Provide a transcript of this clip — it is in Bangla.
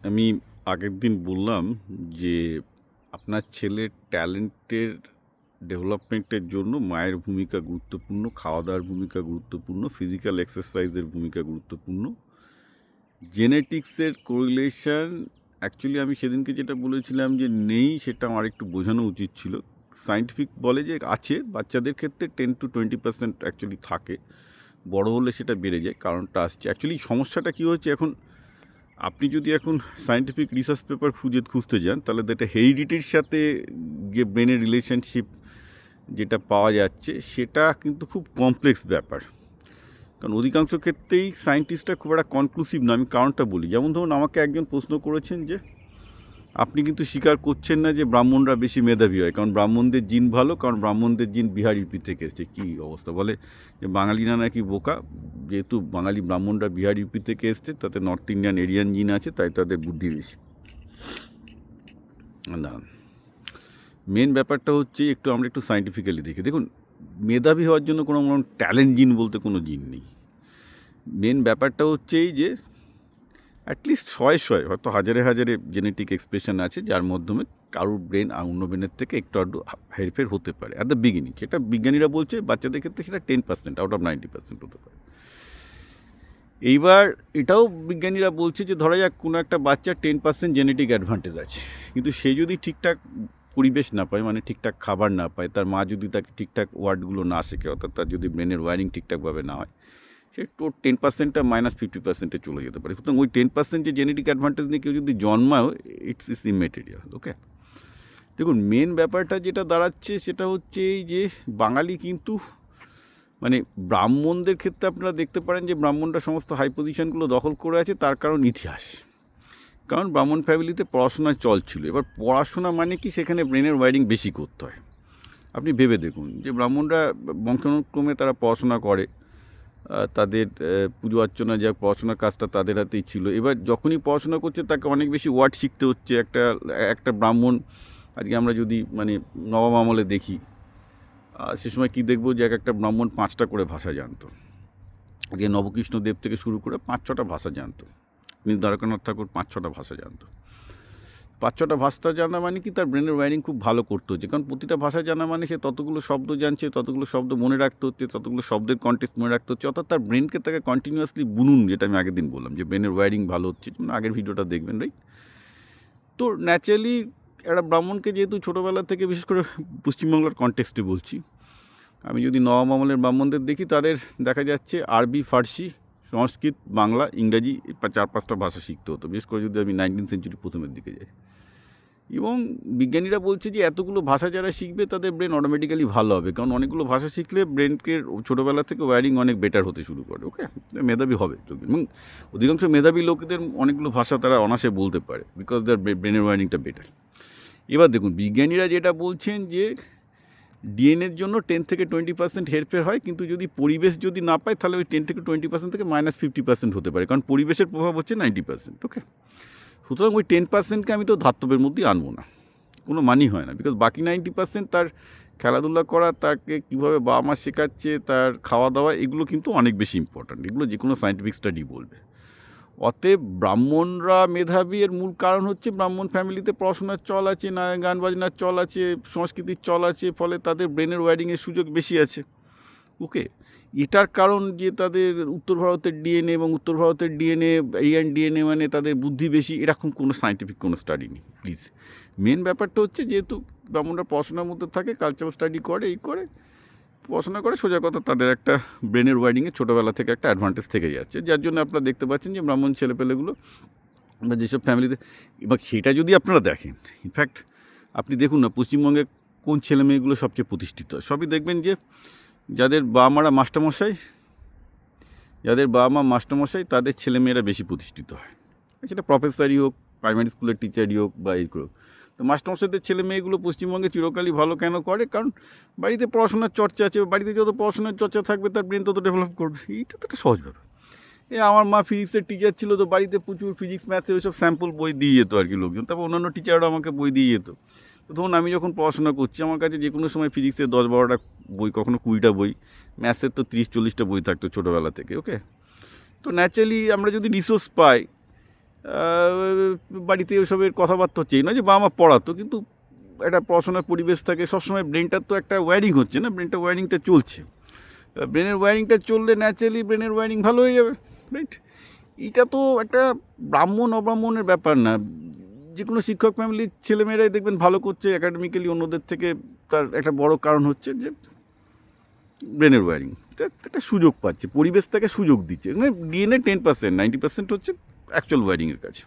আমি আগের দিন বললাম যে আপনার ছেলের ট্যালেন্টের ডেভেলপমেন্টের জন্য মায়ের ভূমিকা গুরুত্বপূর্ণ, খাওয়া দাওয়ার ভূমিকা গুরুত্বপূর্ণ, ফিজিক্যাল এক্সারসাইজের ভূমিকা গুরুত্বপূর্ণ। জেনেটিক্সের কোরিলেশন অ্যাকচুয়ালি আমি সেদিনকে যেটা বলেছিলাম যে নেই, সেটা আমার একটু বোঝানো উচিত ছিল। সায়েন্টিফিক বলে যে আছে, বাচ্চাদের ক্ষেত্রে 10-20% অ্যাকচুয়ালি থাকে, বড় হলে সেটা বেড়ে যায়। কারণটা আসছে অ্যাকচুয়ালি সমস্যাটা কী হচ্ছে এখন, আপনি যদি এখন সায়েন্টিফিক রিসার্চ পেপার খুঁজতে যান, তাহলে এটা হেরিডিটির সাথে যে ব্রেনের রিলেশনশিপ যেটা পাওয়া যাচ্ছে, সেটা কিন্তু খুব কমপ্লেক্স ব্যাপার। কারণ অধিকাংশ ক্ষেত্রেই সায়েন্টিস্টরা খুব একটা কনক্লুসিভ না। আমি কারণটা বলি, যেমন ধরুন আমাকে একজন প্রশ্ন করেছেন যে আপনি কিন্তু স্বীকার করছেন না যে ব্রাহ্মণরা বেশি মেধাবী হয়, কারণ ব্রাহ্মণদের জিন ভালো, কারণ ব্রাহ্মণদের জিন বিহার ইউপি থেকে এসছে। কী অবস্থা! বলে যে বাঙালিরা নাকি বোকা, যেহেতু বাঙালি ব্রাহ্মণরা বিহার ইউপি থেকে এসছে, তাতে নর্থ ইন্ডিয়ান এরিয়ান জিন আছে, তাই তাদের বুদ্ধি বেশি। দাঁড়ান, মেন ব্যাপারটা হচ্ছে আমরা একটু সায়েন্টিফিক্যালি দেখি। দেখুন, মেধাবী হওয়ার জন্য কোনো ট্যালেন্ট জিন বলতে কোনো জিন নেই। মেন ব্যাপারটা হচ্ছে এই যে অ্যাটলিস্ট শয়ে হয়তো হাজারে হাজারে জেনেটিক এক্সপ্রেশন আছে, যার মাধ্যমে কারোর ব্রেন অন্য ব্রেনের থেকে একটু আধটু হেরফের হতে পারে অ্যাট দ্য বিগিনিং। সেটা বিজ্ঞানীরা বলছে বাচ্চাদের ক্ষেত্রে সেটা 10% আউট অফ 90% হতে পারে। এইবার এটাও বিজ্ঞানীরা বলছে যে ধরা যাক কোনো একটা বাচ্চার 10% জেনেটিক অ্যাডভান্টেজ আছে, কিন্তু সে যদি ঠিকঠাক পরিবেশ না পায়, মানে ঠিকঠাক খাবার না পায়, তার মা যদি তাকে ঠিকঠাক ওয়ার্ডগুলো না শেখে, অর্থাৎ তার যদি ব্রেনের ওয়ারিং ঠিকঠাকভাবে না হয়, সে তোর 10%টা -50%-এ চলে যেতে পারে। সুতরাং ওই 10% যে জেনেটিক অ্যাডভান্টেজ নিয়ে কেউ যদি জন্মায়, ইটস ইমেটেরিয়াল। ওকে, দেখুন মেন ব্যাপারটা যেটা দাঁড়াচ্ছে সেটা হচ্ছে এই যে বাঙালি কিন্তু মানে ব্রাহ্মণদের ক্ষেত্রে আপনারা দেখতে পারেন যে ব্রাহ্মণরা সমস্ত হাই পজিশনগুলো দখল করে আছে, তার কারণ ইতিহাস। কারণ ব্রাহ্মণ ফ্যামিলিতে পড়াশোনার চল ছিল। এবার পড়াশোনা মানে কি, সেখানে ব্রেনের ওয়ারিং বেশি করতে হয়। আপনি ভেবে দেখুন যে ব্রাহ্মণরা বংশানুক্রমে তারা পড়াশোনা করে, তাদের পুজো অর্চনা যা পড়াশোনার কাজটা তাদের হাতেই ছিল। এবার যখনই পড়াশোনা করছে তাকে অনেক বেশি ওয়ার্ড শিখতে হচ্ছে। একটা ব্রাহ্মণ আজকে আমরা যদি মানে নবম আমলে দেখি, সে সময় কী দেখব যে একটা ব্রাহ্মণ 5টা করে ভাষা জানতো। আজকে নবকৃষ্ণদেব থেকে শুরু করে 5-6টা ভাষা জানতো। দ্বারকানাথ ঠাকুর 5-6টা ভাষা জানতো। 5-6টা ভাষা জানা মানে কি, তার ব্রেনের ওয়্যারিং খুব ভালো করতে হচ্ছে। কারণ প্রতিটা ভাষা জানা মানে সে ততগুলো শব্দ জানছে, ততগুলো শব্দ মনে রাখতে হচ্ছে, ততগুলো শব্দের কন্টেক্সট মনে রাখতে হচ্ছে। অর্থাৎ তার ব্রেনকে তাকে কন্টিনিউয়াসলি বুনুন, যেটা আমি আগের দিন বললাম যে ব্রেনের ওয়্যারিং ভালো হচ্ছে, আগের ভিডিওটা দেখবেন, রাইট? তো ন্যাচারালি একটা ব্রাহ্মণকে যেহেতু ছোটোবেলা থেকে, বিশেষ করে পশ্চিমবাংলার কন্টেক্সটে বলছি, আমি যদি নবম আমলের ব্রাহ্মণদের দেখি, তাদের দেখা যাচ্ছে আরবি, ফার্সি, সংস্কৃত, বাংলা, ইংরাজি 4-5টা ভাষা শিখতে হতো, বিশেষ করে যদি আমি 19th সেঞ্চুরি প্রথমের দিকে যাই। এবং বিজ্ঞানীরা বলছে যে এতগুলো ভাষা যারা শিখবে তাদের ব্রেন অটোমেটিক্যালি ভালো হবে, কারণ অনেকগুলো ভাষা শিখলে ব্রেনকে ছোটোবেলা থেকে ওয়্যারিং অনেক বেটার হতে শুরু করে। ওকে, মেধাবী হবে। এবং অধিকাংশ মেধাবী লোকেদের অনেকগুলো ভাষা তারা অনায়াসে বলতে পারে, বিকজ তার ব্রেনের ওয়্যারিংটা বেটার। এবার দেখুন, বিজ্ঞানীরা যেটা বলছেন যে ডিএনএর জন্য 10-20% হেরফের হয়, কিন্তু যদি পরিবেশ যদি না পায়, তাহলে ওই 10-20% থেকে -50% হতে পারে, কারণ পরিবেশের প্রভাব হচ্ছে 90%। ওকে, সুতরাং ওই 10%কে আমি তো ধাতবের মধ্যেই আনবো না, কোনো মানই হয় না। বিকজ বাকি 90% তার খেলাধুলা করা, তাকে কীভাবে বাবা মা শেখাচ্ছে, তার খাওয়া দাওয়া, এগুলো কিন্তু অনেক বেশি ইম্পর্ট্যান্ট। এগুলো যে কোনো সায়েন্টিফিক স্টাডি বলবে। অতএব ব্রাহ্মণরা মেধাবী এর মূল কারণ হচ্ছে ব্রাহ্মণ ফ্যামিলিতে পড়াশোনার চল আছে, না গান বাজনার চল আছে, সংস্কৃতির চল আছে, ফলে তাদের ব্রেনের ওয়্যারিংয়ের সুযোগ বেশি আছে। ওকে, এটার কারণ যে তাদের উত্তর ভারতের ডিএনএ এবং উত্তর ভারতের ডিএনএ, এরিয়ান ডিএনএ মানে তাদের বুদ্ধি বেশি, এরকম কোনো সায়েন্টিফিক কোনো স্টাডি নেই, প্লিজ। মেন ব্যাপারটা হচ্ছে যেহেতু ব্রাহ্মণরা পড়াশোনার মধ্যে থাকে, কালচারাল স্টাডি করে, পড়াশোনা করে, সোজা কথা তাদের একটা ব্রেনের ওয়্যারিংয়ে ছোটোবেলা থেকে একটা অ্যাডভান্টেজ থেকে যাচ্ছে, যার জন্য আপনারা দেখতে পাচ্ছেন যে ব্রাহ্মণ ছেলেপেলেগুলো বা যেসব ফ্যামিলিতে, এবার সেটা যদি আপনারা দেখেন, ইনফ্যাক্ট আপনি দেখুন না পশ্চিমবঙ্গে কোন ছেলে মেয়েগুলো সবচেয়ে প্রতিষ্ঠিত, সবই দেখবেন যে যাদের বাবা মারা মাস্টারমশাই, তাদের ছেলেমেয়েরা বেশি প্রতিষ্ঠিত হয়। সেটা প্রফেসরই হোক, প্রাইমারি স্কুলের টিচারই হোক, বা এই হোক। তো মাস্টারমশাইদের ছেলে মেয়েগুলো পশ্চিমবঙ্গে চিরকালই ভালো কেন করে? কারণ বাড়িতে পড়াশোনার চর্চা আছে, বাড়িতে যত পড়াশোনার চর্চা থাকবে তার ব্রেন তত ডেভেলপ করবে। এইটা তো একটা সহজ ব্যাপার। আমার মা ফিজিক্সের টিচার ছিল, তো বাড়িতে প্রচুর ফিজিক্স ম্যাথসের ওইসব স্যাম্পল বই দিয়ে যেত আর কি লোকজন। তারপর অন্যান্য টিচাররা আমাকে বই দিয়ে যেত। তো ধরুন আমি যখন পড়াশোনা করছি, আমার কাছে যে কোনো সময় ফিজিক্সের 10-12টা বই, কখনো 20টা বই, ম্যাথসের তো 30-40টা বই থাকতো ছোটোবেলা থেকে। ওকে, তো ন্যাচারালি আমরা যদি রিসোর্স পাই, বাড়িতে ওসবের কথাবার্তা হচ্ছে এই নয় যে বাবা মা পড়াতো, কিন্তু একটা পড়াশোনার পরিবেশ থাকে সবসময়, ব্রেনটার তো একটা ওয়্যারিং হচ্ছে না, ব্রেনটা ওয়্যারিংটা চলছে, ব্রেনের ওয়্যারিংটা চললে ন্যাচারালি ব্রেনের ওয়্যারিং ভালো হয়ে যাবে, রাইট? এটা তো একটা ব্রাহ্মণ অব্রাহ্মণের ব্যাপার না, যে কোনো শিক্ষক ফ্যামিলির ছেলেমেয়েরাই দেখবেন ভালো করছে একাডেমিক্যালি অন্যদের থেকে, তার একটা বড় কারণ হচ্ছে যে ব্রেনের ওয়্যারিং, একটা সুযোগ পাচ্ছে, পরিবেশ তাকে সুযোগ দিচ্ছে। মানে ডিএনএ 10%, 90% হচ্ছে অ্যাকচুয়াল ওয়্যারিংয়ের কাছে।